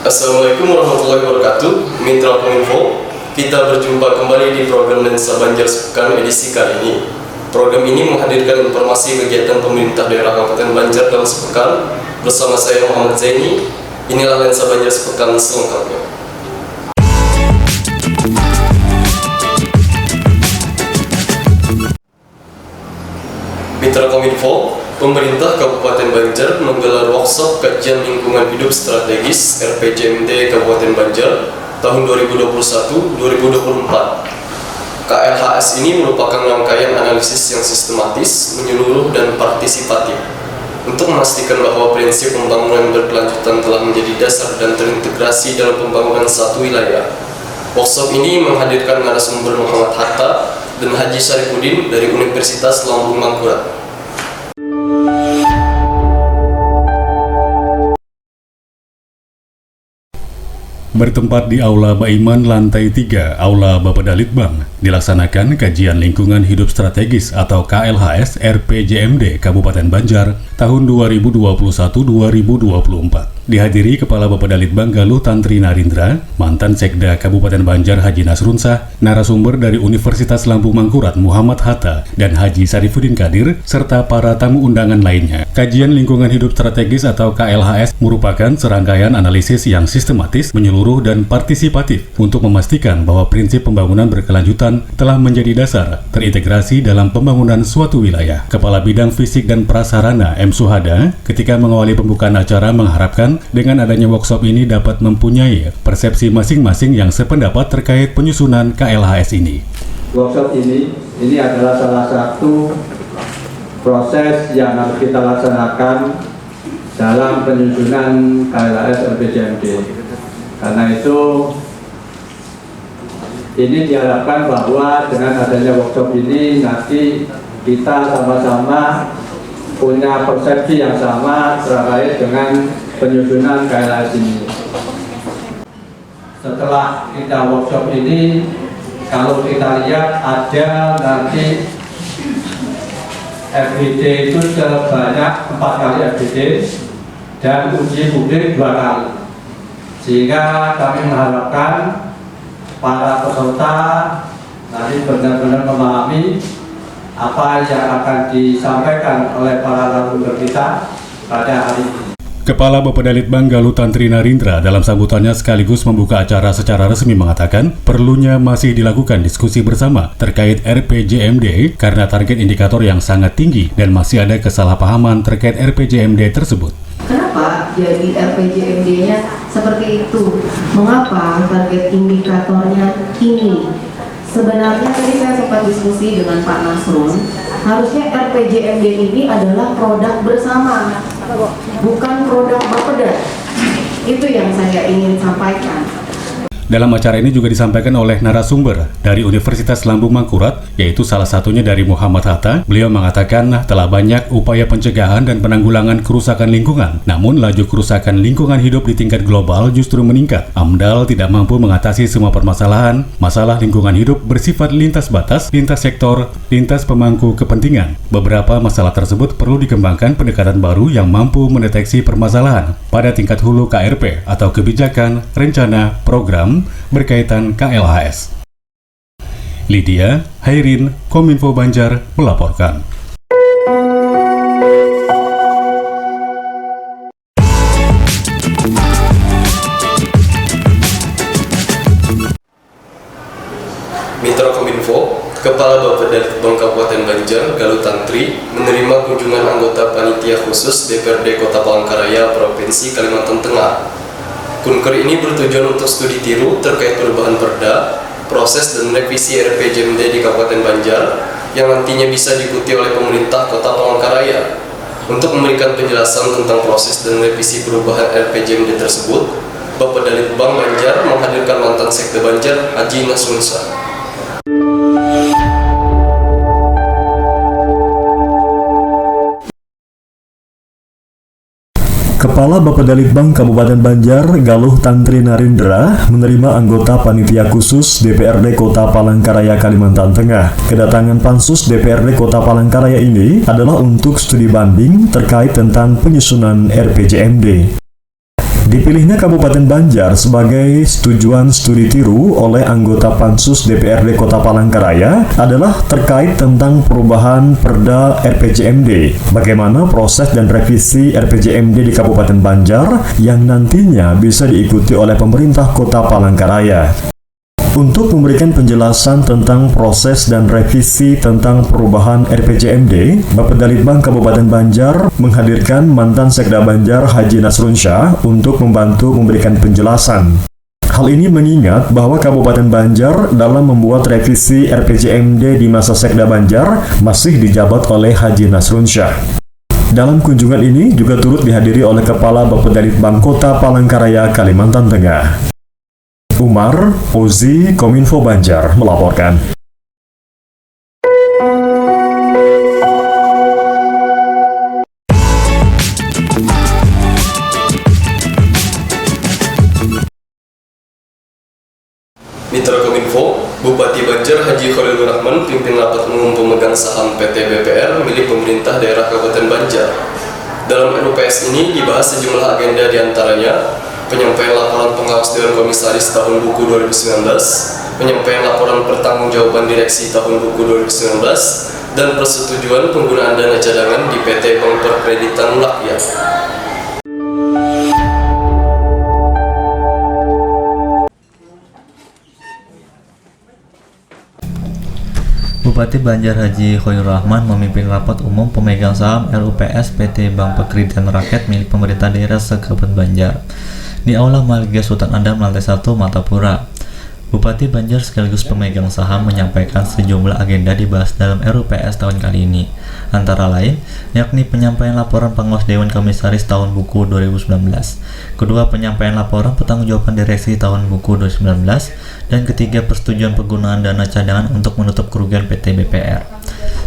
Assalamualaikum warahmatullahi wabarakatuh. Mitra Kominfo, kita berjumpa kembali di program Lensa Banjar Sepekan edisi kali ini. Program ini menghadirkan informasi kegiatan pemerintah daerah Kabupaten Banjar dalam sepekan. Bersama saya Muhammad Zaini. Inilah Lensa Banjar Sepekan selengkapnya. Mitra Kominfo, pemerintah Kabupaten Banjar menggelar workshop kajian lingkungan hidup strategis RPJMD Kabupaten Banjar tahun 2021-2024. KLHS ini merupakan rangkaian analisis yang sistematis, menyeluruh, dan partisipatif untuk memastikan bahwa prinsip pembangunan berkelanjutan telah menjadi dasar dan terintegrasi dalam pembangunan satu wilayah. Workshop ini menghadirkan narasumber Muhammad Hatta dan Haji Syarifuddin dari Universitas Lambung Mangkurat. Bertempat di Aula Baiman lantai 3, Aula Bapeda Litbang, dilaksanakan kajian lingkungan hidup strategis atau KLHS RPJMD Kabupaten Banjar tahun 2021-2024. Dihadiri Kepala Bapeda Litbang Galuh Tantri Narindra, mantan Sekda Kabupaten Banjar Haji Nasrunsah, narasumber dari Universitas Lambung Mangkurat Muhammad Hatta, dan Haji Syarifuddin Kadir, serta para tamu undangan lainnya. Kajian lingkungan hidup strategis atau KLHS merupakan serangkaian analisis yang sistematis, menyeluruh, dan partisipatif untuk memastikan bahwa prinsip pembangunan berkelanjutan telah menjadi dasar terintegrasi dalam pembangunan suatu wilayah. Kepala Bidang Fisik dan Prasarana M. Suhada ketika mengawali pembukaan acara mengharapkan dengan adanya workshop ini dapat mempunyai persepsi masing-masing yang sependapat terkait penyusunan KLHS ini. Workshop ini adalah salah satu proses yang harus kita laksanakan dalam penyusunan KLHS RPJMD. Karena itu ini diharapkan bahwa dengan adanya workshop ini nanti kita sama-sama punya persepsi yang sama terkait dengan penyusunan KLHS ini. Setelah kita workshop ini, kalau kita lihat ada nanti FGD itu sebanyak 4 kali FGD dan uji publik 2 kali. Sehingga kami mengharapkan para peserta nanti benar-benar memahami apa yang akan disampaikan oleh para narasumber kita pada hari ini. Kepala Bapeda Litbang Galuh Tantri Narindra dalam sambutannya sekaligus membuka acara secara resmi mengatakan perlunya masih dilakukan diskusi bersama terkait RPJMD karena target indikator yang sangat tinggi dan masih ada kesalahpahaman terkait RPJMD tersebut. Kenapa jadi RPJMD-nya seperti itu? Mengapa target indikatornya tinggi? Sebenarnya tadi saya sempat diskusi dengan Pak Nasrun, harusnya RPJMD ini adalah produk bersama, bukan produk Bapeda. Itu yang saya ingin sampaikan. Dalam acara ini juga disampaikan oleh narasumber dari Universitas Lambung Mangkurat, yaitu salah satunya dari Muhammad Hatta. Beliau mengatakan telah banyak upaya pencegahan dan penanggulangan kerusakan lingkungan. Namun laju kerusakan lingkungan hidup di tingkat global justru meningkat. AMDAL tidak mampu mengatasi semua permasalahan. Masalah lingkungan hidup bersifat lintas batas, lintas sektor, lintas pemangku kepentingan. Beberapa masalah tersebut perlu dikembangkan pendekatan baru yang mampu mendeteksi permasalahan pada tingkat hulu KRP atau kebijakan, rencana, program berkaitan KLHS. Lydia Hairin, Kominfo Banjar melaporkan. Mitra Kominfo, Kepala Bapeda Litbang Kabupaten Banjar Galuh Tantri menerima kunjungan anggota panitia khusus DPRD Kota Palangkaraya Provinsi Kalimantan Tengah. Kunker ini bertujuan untuk studi tiru terkait perubahan perda, proses dan revisi RPJMD di Kabupaten Banjar yang nantinya bisa diikuti oleh pemerintah Kota Palangkaraya. Untuk memberikan penjelasan tentang proses dan revisi perubahan RPJMD tersebut, Bapeda Litbang Banjar menghadirkan mantan Sekda Banjar Haji Nasrunsah. Kepala Bapeda Litbang Kabupaten Banjar Galuh Tantri Narindra menerima anggota panitia khusus DPRD Kota Palangkaraya Kalimantan Tengah. Kedatangan pansus DPRD Kota Palangkaraya ini adalah untuk studi banding terkait tentang penyusunan RPJMD. Dipilihnya Kabupaten Banjar sebagai tujuan studi tiru oleh anggota Pansus DPRD Kota Palangkaraya adalah terkait tentang perubahan Perda RPJMD. Bagaimana proses dan revisi RPJMD di Kabupaten Banjar yang nantinya bisa diikuti oleh pemerintah Kota Palangkaraya. Untuk memberikan penjelasan tentang proses dan revisi tentang perubahan RPJMD, Bapedalitbang Kabupaten Banjar menghadirkan mantan Sekda Banjar Haji Nasrun Syah untuk membantu memberikan penjelasan. Hal ini mengingat bahwa Kabupaten Banjar dalam membuat revisi RPJMD di masa Sekda Banjar masih dijabat oleh Haji Nasrun Syah. Dalam kunjungan ini juga turut dihadiri oleh Kepala Bapedalitbang Kota Palangkaraya, Kalimantan Tengah. Umar Ozi, Kominfo Banjar melaporkan. Mitra Kominfo, Bupati Banjar Haji Khalilur Rahman pimpin rapat umum pemegang saham PT BPR milik pemerintah daerah Kabupaten Banjar. Dalam RUPS ini dibahas sejumlah agenda diantaranya penyampaian laporan pengawas Dewan Komisaris tahun buku 2019, penyampaian laporan pertanggungjawaban direksi tahun buku 2019, dan persetujuan penggunaan dana cadangan di PT Bank Perkreditan Rakyat. Bupati Banjar Haji Khalilur Rahman memimpin rapat umum pemegang saham RUPS PT Bank Perkreditan Rakyat milik pemerintah daerah se-Kabupaten Banjar di Aula Maliga Sultan Adam lantai 1 Martapura. Bupati Banjar sekaligus pemegang saham menyampaikan sejumlah agenda dibahas dalam RUPS tahun kali ini, antara lain yakni penyampaian laporan pengawas Dewan Komisaris tahun buku 2019, kedua penyampaian laporan pertanggungjawaban direksi tahun buku 2019, dan ketiga persetujuan penggunaan dana cadangan untuk menutup kerugian PT BPR.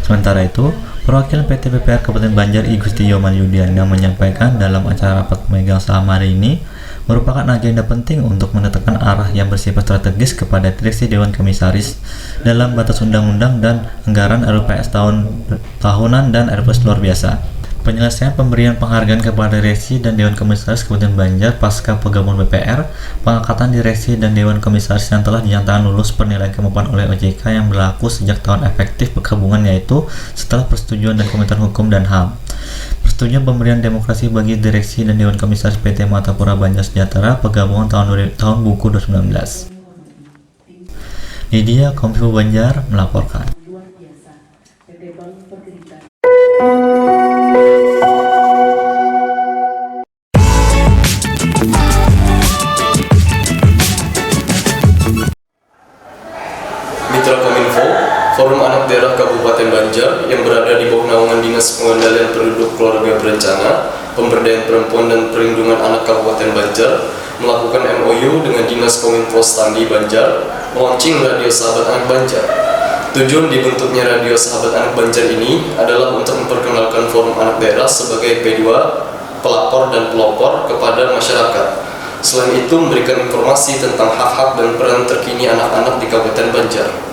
Sementara itu, perwakilan PT BPR Kabupaten Banjar I Gusti Yoman Yudiana menyampaikan dalam acara rapat pemegang saham hari ini merupakan agenda penting untuk menetapkan arah yang bersifat strategis kepada direksi Dewan Komisaris dalam batas undang-undang dan anggaran RUPS tahunan dan RUPS luar biasa. Penyelesaian pemberian penghargaan kepada direksi dan Dewan Komisaris Kabupaten Banjar pasca penggabungan BPR, pengangkatan direksi dan Dewan Komisaris yang telah dinyatakan lulus penilaian kemampuan oleh OJK yang berlaku sejak tahun efektif penggabungan, yaitu setelah persetujuan dan Kementerian Hukum dan HAM. Persetujuan pemberian demokrasi bagi direksi dan Dewan Komisaris PT Martapura Banjar Sejahtera penggabungan tahun buku 2019. Media Kominfo Banjar melaporkan. Mitra Kominfo, Forum Anak Daerah Kabupaten Banjar yang berada di bawah naungan Dinas Pengendalian Penduduk Keluarga Berencana, Pemberdayaan Perempuan dan Perlindungan Anak Kabupaten Banjar melakukan MOU dengan Dinas Kominfo Standi Banjar launching Radio Sahabat Anak Banjar. Tujuan dibentuknya Radio Sahabat Anak Banjar ini adalah untuk memperkenalkan Forum Anak Daerah sebagai P2, pelapor dan pelopor kepada masyarakat. Selain itu, memberikan informasi tentang hak-hak dan peran terkini anak-anak di Kabupaten Banjar.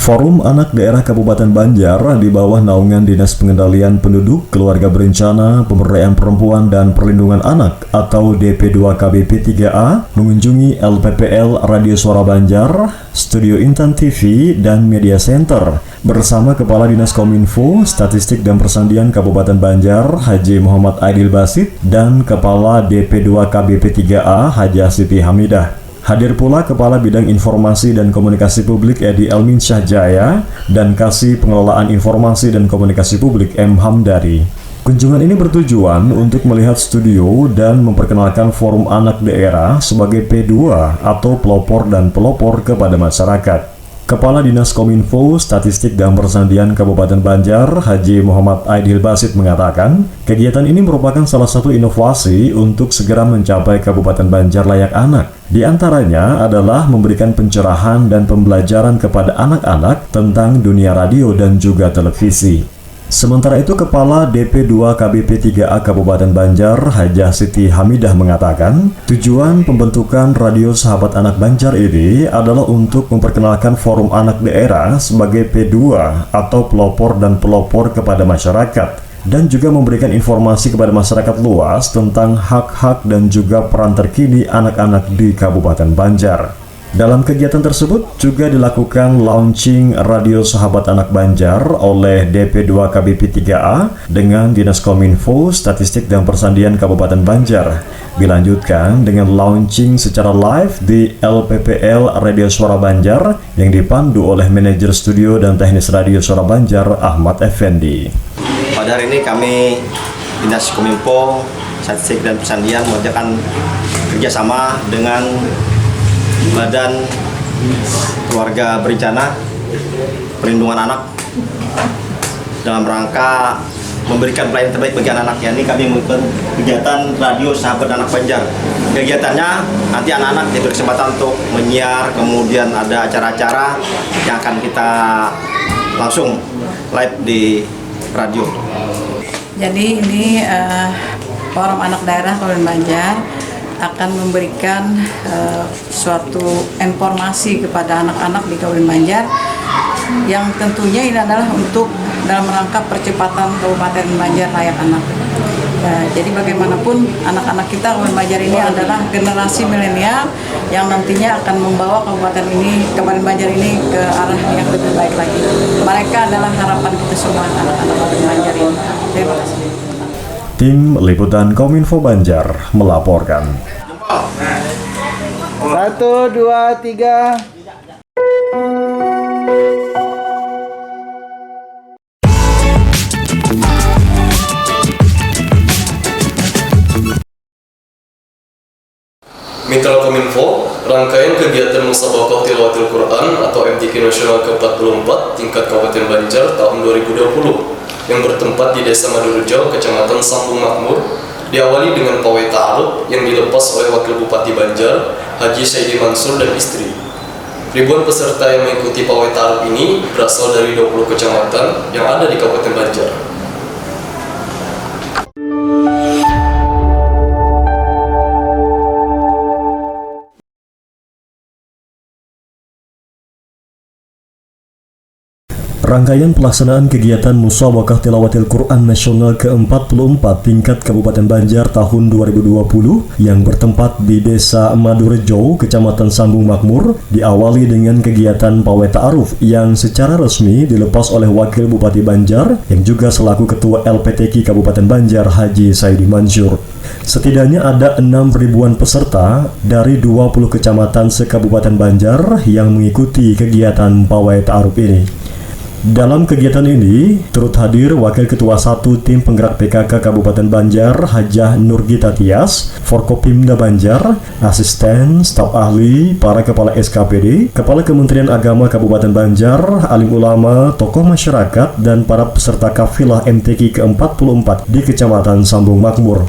Forum Anak Daerah Kabupaten Banjar di bawah naungan Dinas Pengendalian Penduduk, Keluarga Berencana, Pemberdayaan Perempuan dan Perlindungan Anak atau DP2KBP 3A mengunjungi LPPL Radio Suara Banjar, Studio Intan TV, dan Media Center bersama Kepala Dinas Kominfo, Statistik dan Persandian Kabupaten Banjar, Haji Muhammad Aidil Basit, dan Kepala DP2KBP 3A, Haji Siti Hamidah. Hadir pula Kepala Bidang Informasi dan Komunikasi Publik Edi Elmin Syahjaya dan Kasih Pengelolaan Informasi dan Komunikasi Publik M. Hamdari. Kunjungan ini bertujuan untuk melihat studio dan memperkenalkan Forum Anak Daerah sebagai P2 atau pelopor dan pelopor kepada masyarakat. Kepala Dinas Kominfo, Statistik dan Persandian Kabupaten Banjar, Haji Muhammad Aidil Basit mengatakan, kegiatan ini merupakan salah satu inovasi untuk segera mencapai Kabupaten Banjar layak anak. Di antaranya adalah memberikan pencerahan dan pembelajaran kepada anak-anak tentang dunia radio dan juga televisi. Sementara itu, Kepala DP2 KBP 3A Kabupaten Banjar, Hajah Siti Hamidah mengatakan, tujuan pembentukan Radio Sahabat Anak Banjar ini adalah untuk memperkenalkan forum anak daerah sebagai P2 atau pelopor dan pelopor kepada masyarakat, dan juga memberikan informasi kepada masyarakat luas tentang hak-hak dan juga peran terkini anak-anak di Kabupaten Banjar. Dalam kegiatan tersebut juga dilakukan launching Radio Sahabat Anak Banjar oleh DP2 KBP 3A dengan Dinas Kominfo, Statistik dan Persandian Kabupaten Banjar. Dilanjutkan dengan launching secara live di LPPL Radio Suara Banjar yang dipandu oleh manajer studio dan teknis Radio Suara Banjar Ahmad Effendi. Pada hari ini kami Dinas Kominfo, Statistik dan Persandian mengerjakan kerjasama dengan Badan Keluarga Berencana Perlindungan Anak dalam rangka memberikan pelayanan terbaik bagi anak-anak. Ini kami melakukan kegiatan Radio Sahabat Anak Banjar. Kegiatannya nanti anak-anak diberi kesempatan untuk menyiar, kemudian ada acara-acara yang akan kita langsung live di radio. Jadi ini Forum Anak Daerah Kabupaten Banjar akan memberikan suatu informasi kepada anak-anak di Kabupaten Banjar yang tentunya ini adalah untuk dalam rangka percepatan Kabupaten Banjar layak anak. Jadi bagaimanapun anak-anak kita Kabupaten Banjar ini adalah generasi milenial yang nantinya akan membawa Kabupaten Banjar ini ke arah yang lebih baik lagi. Mereka adalah harapan kita semua anak-anak Kabupaten Banjar ini. Terima kasih. Tim Liputan Kominfo Banjar melaporkan. 1, 2, 3. Mitra Kominfo, rangkaian kegiatan Musabaqah Tilawatil Quran atau MTQ Nasional ke-44 tingkat Kabupaten Banjar tahun 2020 yang bertempat di Desa Madurjo, Kecamatan Sambung Makmur, diawali dengan pawai ta'aruf yang dilepas oleh Wakil Bupati Banjar, Haji Saidi Mansur dan istri. Ribuan peserta yang mengikuti pawai ta'aruf ini berasal dari 20 kecamatan yang ada di Kabupaten Banjar. Rangkaian pelaksanaan kegiatan Musabaqah Tilawatil Quran Nasional ke-44 tingkat Kabupaten Banjar tahun 2020 yang bertempat di Desa Madurjo, Kecamatan Sambung Makmur, diawali dengan kegiatan pawai ta'aruf yang secara resmi dilepas oleh Wakil Bupati Banjar yang juga selaku Ketua LPTQ Kabupaten Banjar, Haji Saidi Mansur. Setidaknya ada 6.000-an peserta dari 20 kecamatan se-Kabupaten Banjar yang mengikuti kegiatan pawai ta'aruf ini. Dalam kegiatan ini, turut hadir Wakil Ketua 1 Tim Penggerak PKK Kabupaten Banjar, Hajah Nurgita Tias, Forkopimda Banjar, asisten, staf ahli, para kepala SKPD, Kepala Kementerian Agama Kabupaten Banjar, alim ulama, tokoh masyarakat, dan para peserta kafilah MTQ ke-44 di Kecamatan Sambung Makmur.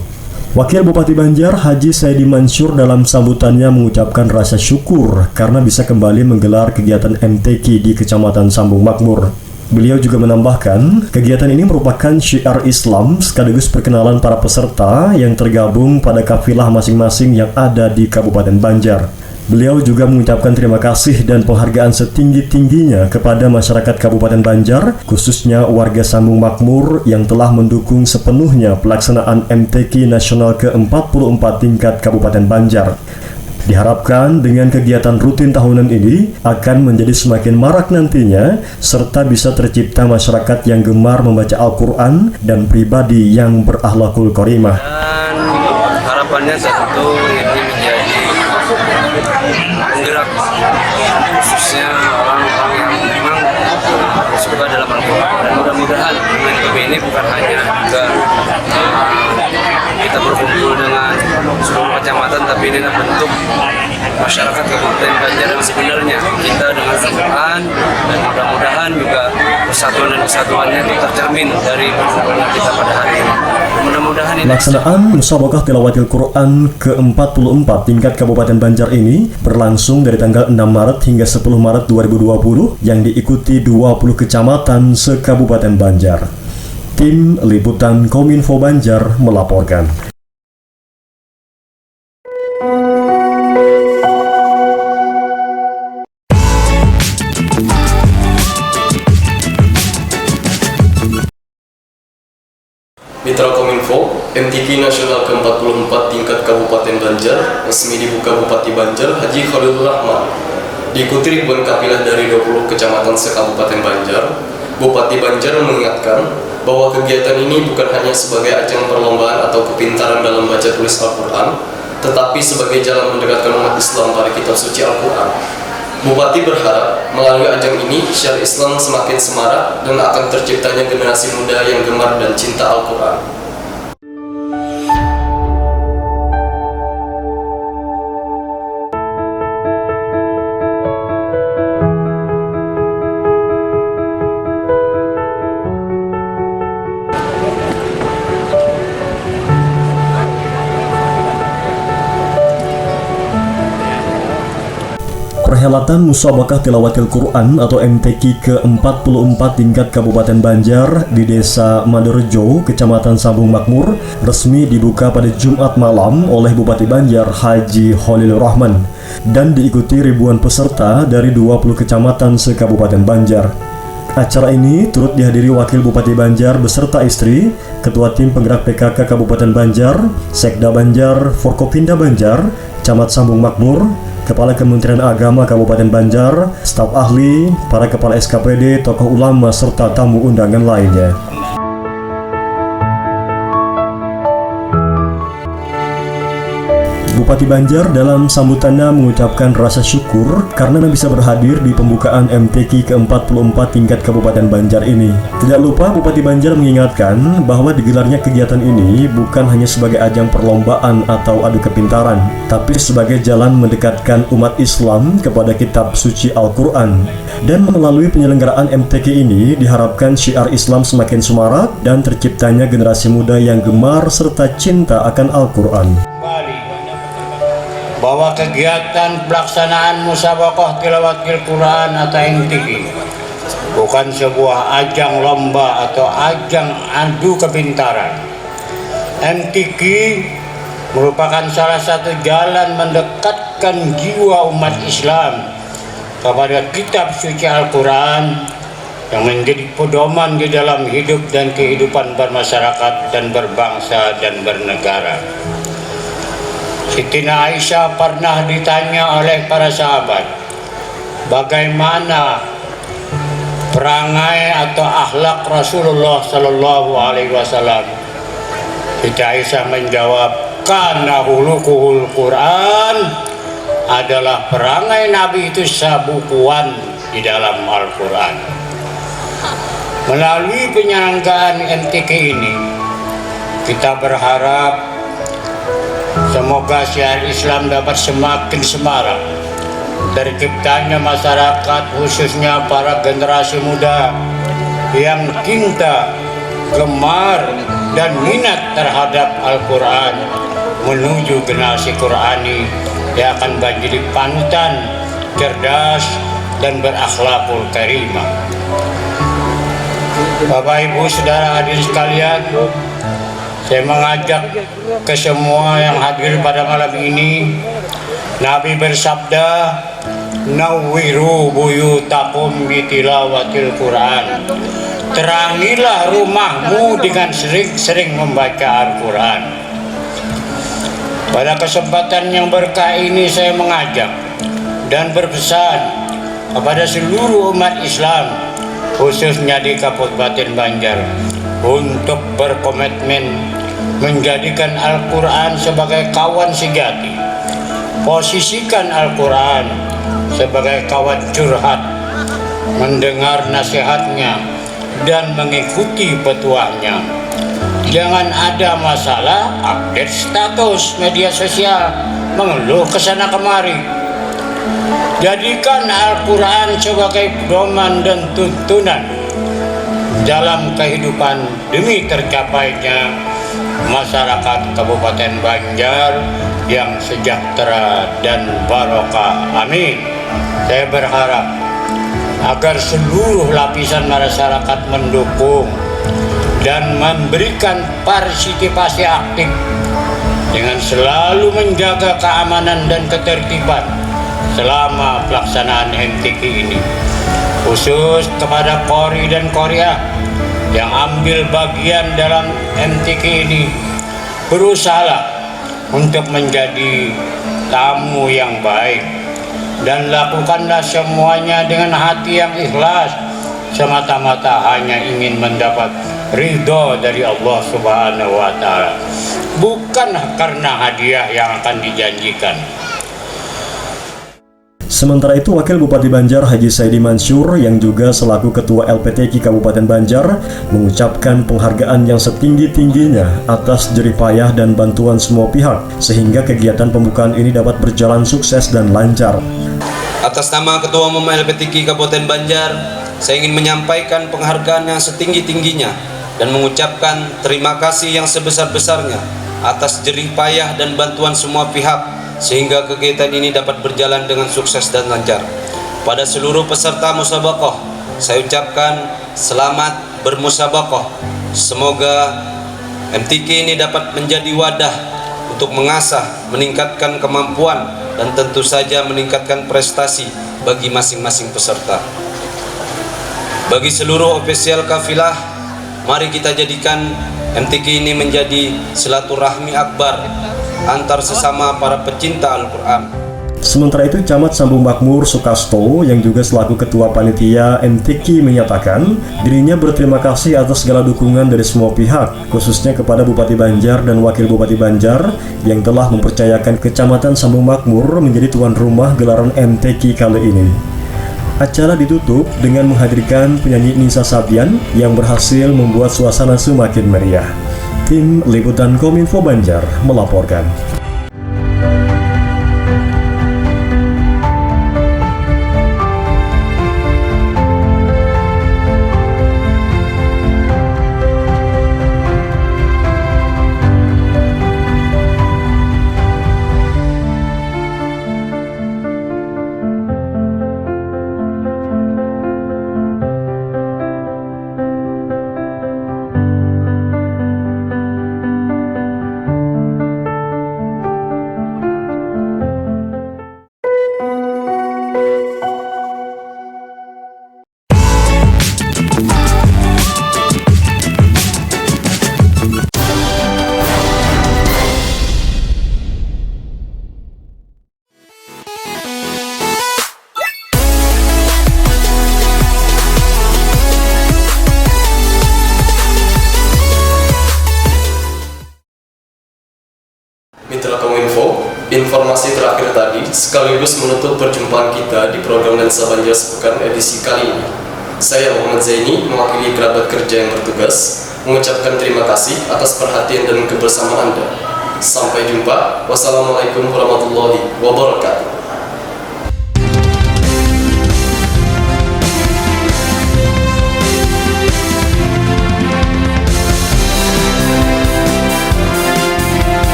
Wakil Bupati Banjar, Haji Saidi Mansur dalam sambutannya mengucapkan rasa syukur karena bisa kembali menggelar kegiatan MTQ di Kecamatan Sambung Makmur. Beliau juga menambahkan, kegiatan ini merupakan syiar Islam sekaligus perkenalan para peserta yang tergabung pada kafilah masing-masing yang ada di Kabupaten Banjar. Beliau juga mengucapkan terima kasih dan penghargaan setinggi-tingginya kepada masyarakat Kabupaten Banjar, khususnya warga Sambung Makmur yang telah mendukung sepenuhnya pelaksanaan MTQ Nasional ke-44 tingkat Kabupaten Banjar. Diharapkan dengan kegiatan rutin tahunan ini akan menjadi semakin marak nantinya, serta bisa tercipta masyarakat yang gemar membaca Al-Quran dan pribadi yang berakhlakul karimah. Dan harapannya satu ini menjadi penggerak khususnya orang-orang yang memang suka dalam Al-Quran, dan mudah-mudahan ini bukan hanya juga kita berkumpul dengan seluruh kecamatan, tapi ini adalah bentuk masyarakat Kabupaten Banjar yang sebenarnya kita dengan Al-Quran, dan mudah-mudahan juga persatuan dan kesatuannya itu tercermin dari perkumpulan kita pada hari ini. Mudah-mudahan ini Pelaksanaan Musabaqah Tilawatil Quran ke-44 tingkat Kabupaten Banjar ini berlangsung dari tanggal 6 Maret hingga 10 Maret 2020 yang diikuti 20 kecamatan se-Kabupaten Banjar. Tim Liputan Kominfo Banjar melaporkan. Mitra Kominfo, MTQ Nasional ke-44 tingkat Kabupaten Banjar resmi dibuka Bupati Banjar Haji Khalilur Rahman. Diikuti ribuan kafilah dari 20 kecamatan se-Kabupaten Banjar, Bupati Banjar mengingatkan bahwa kegiatan ini bukan hanya sebagai ajang perlombaan atau kepintaran dalam baca tulis Al-Quran, tetapi sebagai jalan mendekatkan umat Islam pada kitab suci Al-Quran. Bupati berharap melalui ajang ini syiar Islam semakin semarak dan akan terciptanya generasi muda yang gemar dan cinta Al-Quran. Perhelatan Musabaqah Tilawatil Quran atau MTQ ke-44 tingkat Kabupaten Banjar di Desa Madorejo, Kecamatan Sambung Makmur, resmi dibuka pada Jumat malam oleh Bupati Banjar Haji Khalilur Rahman dan diikuti ribuan peserta dari 20 kecamatan se-Kabupaten Banjar. Acara ini turut dihadiri Wakil Bupati Banjar beserta istri, Ketua Tim Penggerak PKK Kabupaten Banjar, Sekda Banjar, Forkopimda Banjar, Camat Sambung Makmur, Kepala Kementerian Agama Kabupaten Banjar, staf ahli, para kepala SKPD, tokoh ulama, serta tamu undangan lainnya. Bupati Banjar dalam sambutannya mengucapkan rasa syukur karena bisa berhadir di pembukaan MTQ ke-44 tingkat Kabupaten Banjar ini. Tidak lupa Bupati Banjar mengingatkan bahwa digelarnya kegiatan ini bukan hanya sebagai ajang perlombaan atau adu kepintaran, tapi sebagai jalan mendekatkan umat Islam kepada kitab suci Al-Quran. Dan melalui penyelenggaraan MTQ ini diharapkan syiar Islam semakin semarak dan terciptanya generasi muda yang gemar serta cinta akan Al-Quran. Bahwa kegiatan pelaksanaan Musabaqah Tilawatil Quran atau MTQ bukan sebuah ajang lomba atau ajang adu kepintaran. MTQ merupakan salah satu jalan mendekatkan jiwa umat Islam kepada kitab suci Al-Quran yang menjadi pedoman di dalam hidup dan kehidupan bermasyarakat dan berbangsa dan bernegara. Siti Aisyah pernah ditanya oleh para sahabat, bagaimana perangai atau akhlak Rasulullah Sallallahu Alaihi Wasallam. Siti Aisyah menjawab, karena hulukuhul Quran adalah perangai Nabi itu sabukuan di dalam Al-Quran. Melalui penyelenggaraan MTQ ini, kita berharap semoga syiar Islam dapat semakin semarak, terciptanya masyarakat khususnya para generasi muda yang cinta, gemar, dan minat terhadap Al-Quran menuju generasi Qurani yang akan menjadi panutan, cerdas, dan berakhlakul karimah. Bapak Ibu Saudara hadirin sekalian, saya mengajak ke semua yang hadir pada malam ini. Nabi bersabda, "Nawwiru buyutakum bitilawatil Quran." Terangilah rumahmu dengan sering-sering membaca Al-Quran. Pada kesempatan yang berkah ini saya mengajak dan berpesan kepada seluruh umat Islam, khususnya di Kabupaten Banjar, untuk berkomitmen menjadikan Al-Quran sebagai kawan sejati, posisikan Al-Quran sebagai kawan curhat, mendengar nasihatnya dan mengikuti petuahnya. Jangan ada masalah update status media sosial, mengeluh kesana kemari. Jadikan Al-Quran sebagai pedoman dan tuntunan dalam kehidupan demi tercapainya masyarakat Kabupaten Banjar yang sejahtera dan barokah. Amin. Saya berharap agar seluruh lapisan masyarakat mendukung dan memberikan partisipasi aktif dengan selalu menjaga keamanan dan ketertiban selama pelaksanaan MTQ ini. Khusus kepada Qori dan Qoriah yang ambil bagian dalam MTQ ini, berusahalah untuk menjadi tamu yang baik dan lakukanlah semuanya dengan hati yang ikhlas, semata-mata hanya ingin mendapat ridho dari Allah Subhanahu wa Ta'ala, bukan karena hadiah yang akan dijanjikan. Sementara itu, Wakil Bupati Banjar Haji Saidi Mansur yang juga selaku Ketua LPTQ Kabupaten Banjar mengucapkan penghargaan yang setinggi-tingginya atas jerih payah dan bantuan semua pihak sehingga kegiatan pembukaan ini dapat berjalan sukses dan lancar. Atas nama Ketua Umum LPTQ Kabupaten Banjar, saya ingin menyampaikan penghargaan yang setinggi-tingginya dan mengucapkan terima kasih yang sebesar-besarnya atas jerih payah dan bantuan semua pihak sehingga kegiatan ini dapat berjalan dengan sukses dan lancar. Pada seluruh peserta musabaqah, saya ucapkan selamat bermusabaqah. Semoga MTQ ini dapat menjadi wadah untuk mengasah, meningkatkan kemampuan, dan tentu saja meningkatkan prestasi bagi masing-masing peserta. Bagi seluruh ofisial kafilah, mari kita jadikan MTQ ini menjadi silaturahmi akbar antar sesama para pecinta Al-Quran. Sementara itu, Camat Sambung Makmur Sukasto yang juga selaku Ketua Panitia MTQ menyatakan dirinya berterima kasih atas segala dukungan dari semua pihak, khususnya kepada Bupati Banjar dan Wakil Bupati Banjar yang telah mempercayakan Kecamatan Sambung Makmur menjadi tuan rumah gelaran MTQ kali ini. Acara ditutup dengan menghadirkan penyanyi Nisa Sabian yang berhasil membuat suasana semakin meriah. Tim Liputan Kominfo Banjar melaporkan. Mitra Kominfo, informasi terakhir tadi sekaligus menutup perjumpaan kita di program Lensa Banjar Sepekan edisi kali ini. Saya Muhammad Zaini, mewakili kerabat kerja yang bertugas, mengucapkan terima kasih atas perhatian dan kebersamaan Anda. Sampai jumpa. Wassalamualaikum warahmatullahi wabarakatuh.